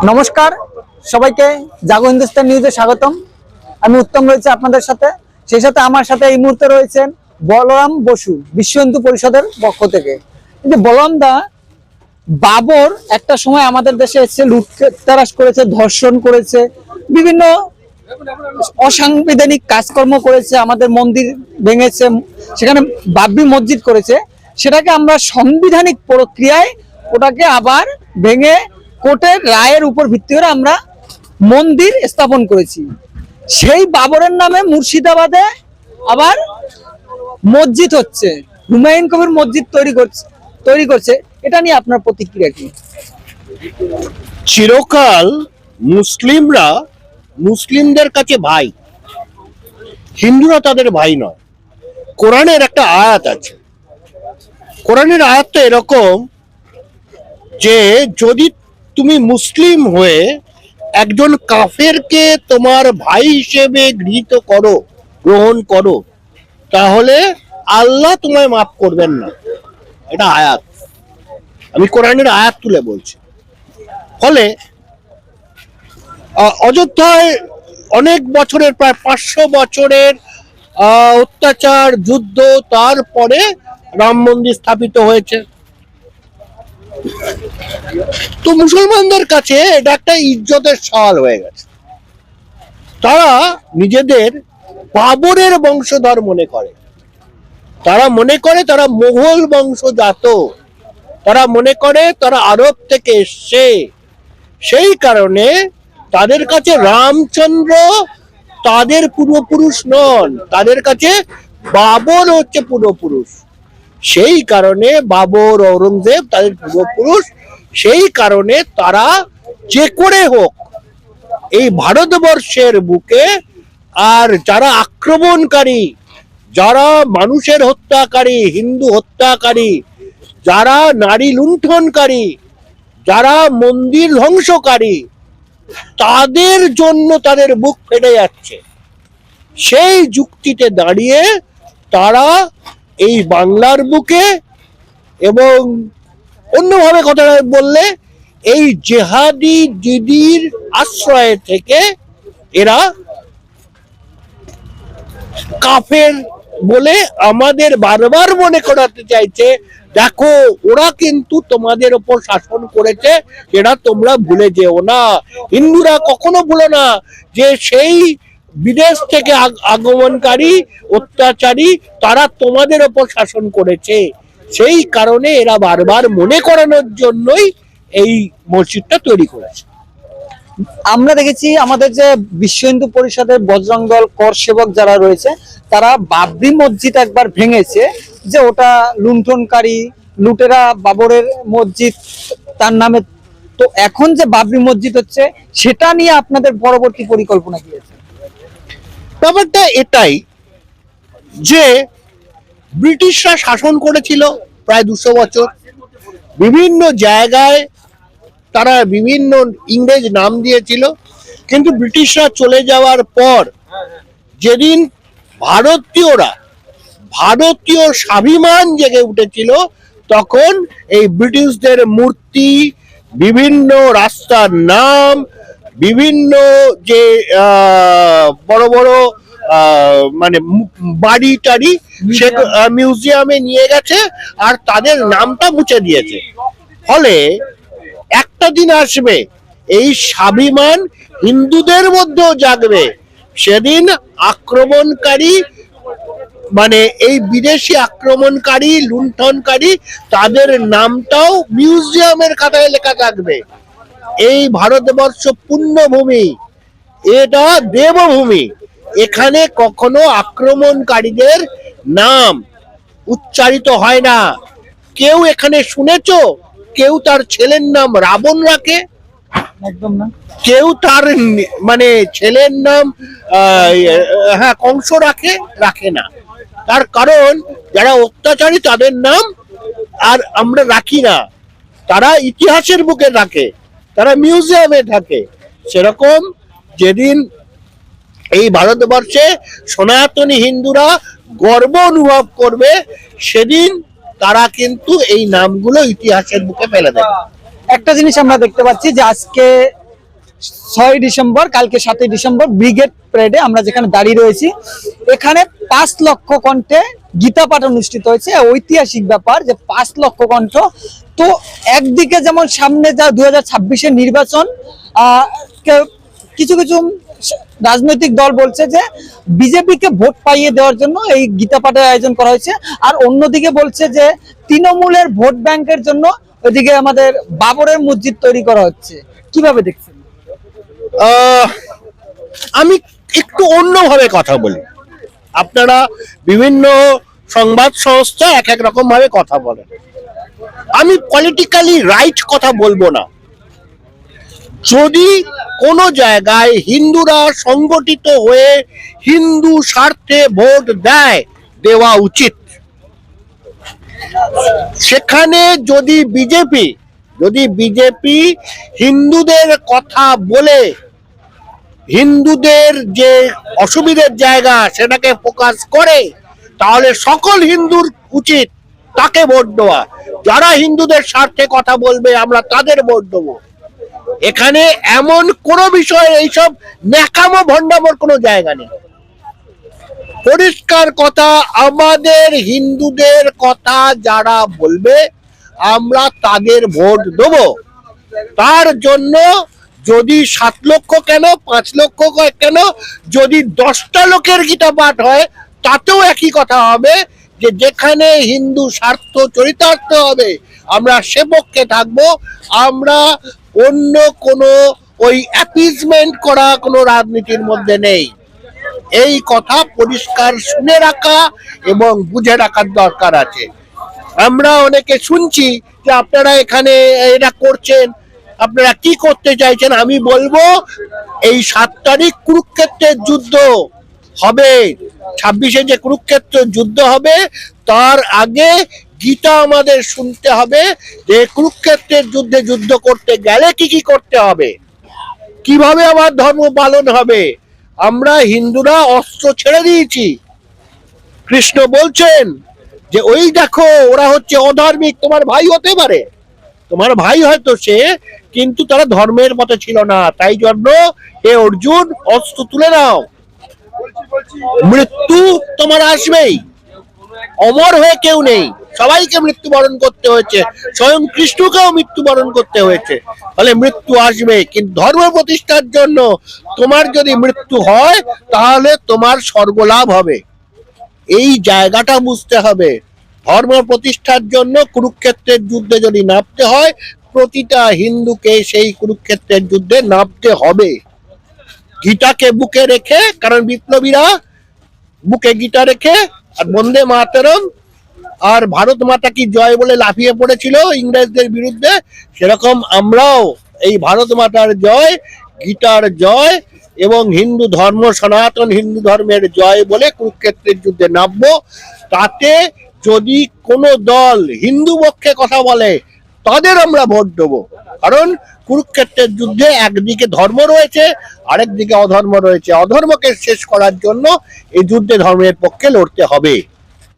নমস্কার সবাইকে জাগো হিন্দুস্তান নিউজে স্বাগতম। আমি উত্তম রয়েছে আপনাদের সাথে, সেই সাথে আমার সাথে এই মুহূর্তে রয়েছেন বলরাম বসু, বিশ্ব হিন্দু পরিষদের পক্ষ থেকে। কিন্তু বলরাম দা, বাবর একটা সময় আমাদের দেশে এসে লুটতরাস করেছে, ধর্ষণ করেছে, বিভিন্ন অসাংবিধানিক কাজকর্ম করেছে, আমাদের মন্দির ভেঙেছে, সেখানে বাবরি মসজিদ করেছে। সেটাকে আমরা সাংবিধানিক প্রক্রিয়ায় ওটাকে আবার ভেঙে কোর্টের রায়ের উপর ভিত্তি করে আমরা মন্দির স্থাপন করেছি। সেই বাবরের নামে মুর্শিদাবাদে আবার মসজিদ হচ্ছে, হুমায়ুন কবির মসজিদ তৈরি করছে। এটা নিয়ে আপনার প্রতিক্রিয়া কি? চিরকাল মুসলিমরা মুসলিমদের কাছে ভাই, হিন্দুরা তাদের ভাই নয়। কোরআনের একটা আয়াত আছে, কোরআনের আয়াতটা এরকম যে যদি তুমি মুসলিম হয়ে একজন কাফেরকে তোমার ভাই হিসেবে গ্রহণ করো, তাহলে আল্লাহ তোমায় মাফ করবেন না। এটা আয়াত, আমি কোরআনের আয়াত তুলে বলছি। ফলে অযোধ্যায় অনেক বছরের, প্রায় 500 বছরের অত্যাচার, যুদ্ধ, তারপরে রাম মন্দির স্থাপিত হয়েছে। তো মুসলমানদের কাছে এটা একটা ইজ্জতের সওয়াল হয়ে গেছে। তারা নিজেদের বাবরের বংশধর মনে করে, তারা মনে করে তারা মোগল বংশজাত, তারা মনে করে তারা আরব থেকে এসছে। সেই কারণে তাদের কাছে রামচন্দ্র তাদের পূর্বপুরুষ নন, তাদের কাছে বাবর হচ্ছে পূর্বপুরুষ। সেই কারণে বাবর, ঔরঙ্গজেব তাদের পূর্বপুরুষ। সেই কারণে তারা যে করে হোক এই ভারতবর্ষের বুকে, আর যারা আক্রমণকারী, যারা মানুষের হত্যাকারী, হিন্দু হত্যাকারী, যারা নারী লুণ্ঠনকারী, যারা মন্দির ধ্বংসকারী, তাদের জন্য তাদের বুক ফেটে যাচ্ছে। সেই যুক্তিতে দাঁড়িয়ে তারা এই বাংলার বুকে, এবং অন্যভাবে কথা বললে এই জেহাদি দিদির আশ্রয় থেকে এরা কাফের বলে আমাদের বারবার মনে করাতে চাইছে, দেখো ওরা কিন্তু তোমাদের ওপর শাসন করেছে, যেটা তোমরা ভুলে যেও না। হিন্দুরা কখনো ভুলো না যে সেই বিদেশ থেকে আগমনকারী অত্যাচারী তারা তোমাদের ওপর শাসন করেছে। সেই কারণে এরা বারবার মনে করানোর জন্যই এই মসজিদটা তৈরি করেছে। আমরা দেখেছি আমাদের যে বিশ্ব হিন্দু পরিষদের বজরং দল, কর সেবক যারা রয়েছে, তারা বাবরি মসজিদ একবার ভেঙেছে, যে ওটা লুণ্ঠনকারী, লুটেরা বাবরের মসজিদ তার নামে। তো এখন যে বাবরি মসজিদ হচ্ছে, সেটা নিয়ে আপনাদের পরবর্তী পরিকল্পনা কি আছে? ব্যাপারটা এটাই যে ব্রিটিশরা শাসন করেছিল প্রায় 200 বছর। বিভিন্ন জায়গায় তারা বিভিন্ন ইংরেজ নাম দিয়েছিল, কিন্তু ব্রিটিশরা চলে যাওয়ার পর যেদিন ভারতীয় স্বাভিমান জেগে উঠেছিল, তখন এই ব্রিটিশদের মূর্তি, বিভিন্ন রাস্তার নাম, বিভিন্ন যে বড় বড় মানে বাড়ি টাড়ি, সে মিউজিয়ামে নিয়ে গেছে আর তাদের নামটা মুছে দিয়েছে। ফলে একটা দিন আসবে এই স্বাভিমান হিন্দুদের মধ্যেও জাগবে, সেদিন আক্রমণকারী, মানে এই বিদেশি আক্রমণকারী, লুণ্ঠনকারী, তাদের নামটাও মিউজিয়ামের খাতায় লেখা থাকবে। এই ভারতবর্ষ পুণ্যভূমি, এটা দেবভূমি, এখানে কখনো আক্রমণকারীদের নাম উচ্চারিত হয় না। কেউ এখানে শুনেছো কেউ তার ছেলের নাম রাবণ রাখে? একদম না। কেউ তার মানে ছেলের নাম কংস রাখে না। তার কারণ যারা অত্যাচারী তাদের নাম আর আমরা রাখি না, তারা ইতিহাসের বুকে থাকে, তারা মিউজিয়ামে থাকে। সেরকম যেদিন এই ভারতবর্ষে সনাতনী হিন্দুরা গর্ব অনুভব করবে, সেদিন তারা কিন্তু এই নামগুলো ইতিহাসের বুকে ফেলে দেবে। একটা জিনিস আমরা দেখতে পাচ্ছি যে আজকে 6ই ডিসেম্বর, কালকে 7ই ডিসেম্বর ব্রিগেড প্যারেডে আমরা যেখানে দাঁড়িয়ে রয়েছি, এখানে 5 লক্ষ কণ্ঠে গীতা পাঠ অনুষ্ঠিত হয়েছে। ঐতিহাসিক ব্যাপার যে 5 লক্ষ কণ্ঠ। তো একদিকে যেমন সামনে যা 2026-এর নির্বাচন, কিছু কিছু রাজনৈতিক দল বলছে যে বিজেপিকে ভোট পাইয়ে দেওয়ার জন্য এই গীতা পাঠের আয়োজন করা হয়েছে, আর অন্যদিকে বলছে যে তৃণমূলের ভোট ব্যাংকের জন্য ওইদিকে আমাদের বাবরের মসজিদ তৈরি করা হচ্ছে। কিভাবে দেখছেন? আমি একটু অন্যভাবে কথা বলি। আপনারা বিভিন্ন সংবাদ সংস্থা এক এক রকম ভাবে কথা বলেন, আমি পলিটিক্যালি রাইট কথা বলবো না। যদি কোনো জায়গায় হিন্দুরা সংগঠিত হয়ে হিন্দু স্বার্থে ভোট দেওয়া উচিত। সেখানে যদি বিজেপি হিন্দুদের কথা বলে হিন্দুদের যে অসুবিধার জায়গা সেটাকে ফোকাস করে, তাহলে সকল হিন্দুর উচিত তাকে ভোট দেওয়া। যারা হিন্দুদের স্বার্থে কথা বলবে আমরা তাদের ভোট দেবো। এখানে এমন কোনো বিষয়, এইসব ন্যাকামো ভণ্ডামোর কোনো জায়গা নেই। পরিষ্কার কথা, আমাদের হিন্দুদের কথা যারা বলবে আমরা তাদের ভোট দেবো। তার জন্য যদি 7 লক্ষ কেন, 5 লক্ষ কেন, যদি 10টা লোকের গীতা পাঠ হয় তাতেও একই কথা হবে যে যেখানে হিন্দু স্বার্থ চরিতার্থ হবে আমরা সে পক্ষে থাকবো। আমরা অন্য কোনো ওই অ্যাপিজমেন্ট করা কোনো রাজনীতির মধ্যে নেই। এই কথা পরিষ্কার শুনে রাখা এবং বুঝে রাখার দরকার আছে। আমরা অনেকে শুনছি যে আপনারা এখানে এটা করছেন, আপনারা কি করতে চাইছেন। আমি বলবো এই 7 তারিখ কুরুক্ষেত্রের যুদ্ধ হবে, 26-এ যে কুরুক্ষেত্র যুদ্ধ হবে তার আগে গীতা আমাদের শুনতে হবে যে কুরুক্ষেত্রের যুদ্ধে যুদ্ধ করতে গেলে কি কি করতে হবে, কিভাবে আমার ধর্ম পালন হবে। আমরা হিন্দুরা অস্ত্র ছেড়ে দিয়েছি। কৃষ্ণ বলছেন যে ওই দেখো ওরা হচ্ছে অধার্মিক, তোমার ভাই হতে পারে, তোমার ভাই হয়তো সে, কিন্তু তারা ধর্মের পথে ছিল না। তাই জন্য হে অর্জুন অস্ত্র তুলে নাও, মৃত্যু তোমার আসবেই। অমর হয়ে কেউ নেই, সবাইকে মৃত্যুবরণ করতে হয়েছে, স্বয়ং কৃষ্ণকেও মৃত্যুবরণ করতে হয়েছে। ফলে মৃত্যু আসবে, কিন্তু ধর্ম প্রতিষ্ঠার জন্য তোমার যদি মৃত্যু হয় তাহলে তোমার স্বর্গলাভ হবে। এই জায়গাটা বুঝতে হবে। ধর্ম প্রতিষ্ঠার জন্য কুরুক্ষেত্রের যুদ্ধে যদি নামতে হয়, প্রতিটা হিন্দুকে সেই কুরুক্ষেত্রের যুদ্ধে নামতে হবে গীতাকে বুকে রেখে। কারণ বিপ্লবীরা বুকে গীতা রেখে আর বন্দে মাতরম আর ভারত মাতা কি জয় বলে লাফিয়ে পড়েছিল ইংরেজদের বিরুদ্ধে, সেরকম আমরাও এই ভারত মাতার জয়, গীতার জয় এবং হিন্দু ধর্ম, সনাতন হিন্দু ধর্মের জয় বলে কুরুক্ষেত্রের যুদ্ধে নামবো। তাতে যদি কোনো দল হিন্দু পক্ষে কথা বলে তাদের আমরা ভোট দেবো। কারণ কুরুক্ষেত্রের যুদ্ধে একদিকে ধর্ম রয়েছে, আরেকদিকে অধর্ম রয়েছে। অধর্মকে শেষ করার জন্য এই যুদ্ধে ধর্মের পক্ষে লড়তে হবে।